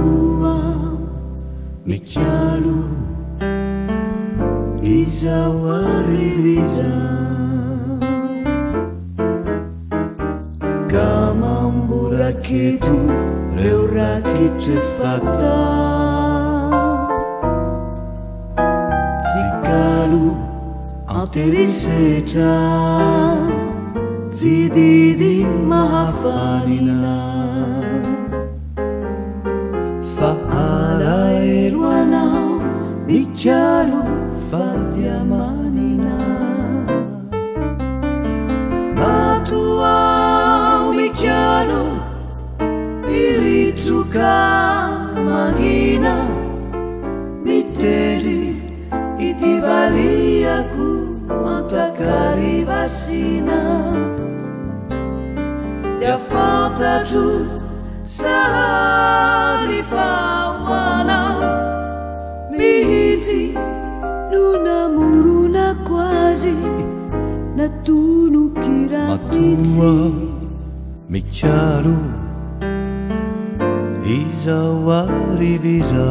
Matua michalu izawariviza kamambura kitu reura kichefata zikalu anterisecha zididi mahafanina faala elwana michalu fadiamanina matua michalu irituka mangina miteri itivaliaku antakarivasina dia falta tu sarifawana mihiti nuna muruna quasi natunukira Matua michalu izawariviza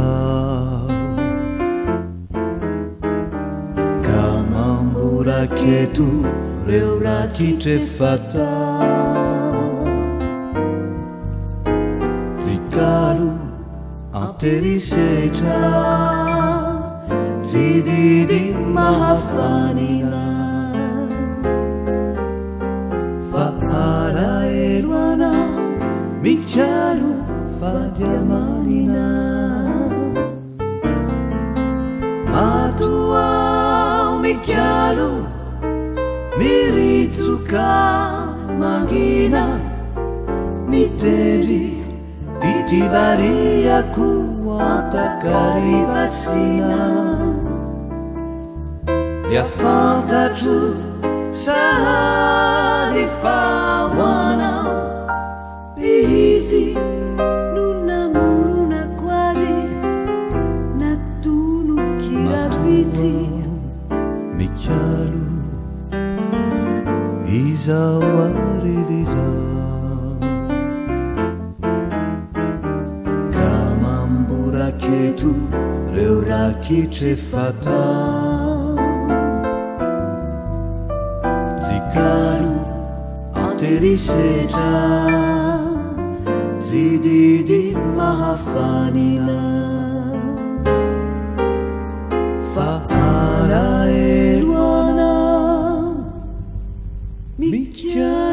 kamambura ketu reura kichefata zikalu anterisecha zididi mahafanina faala elwana michalu fadiamanina matua michalu mirituka mangina miteri itivaria kuantakarivasina dia falta tu sadifawana iti nuna muruna quasi natunukira viti michalu izawariviza kamambura ketu reura kichefata zikalu anterisecha zididi mahafanina faala elwana michalu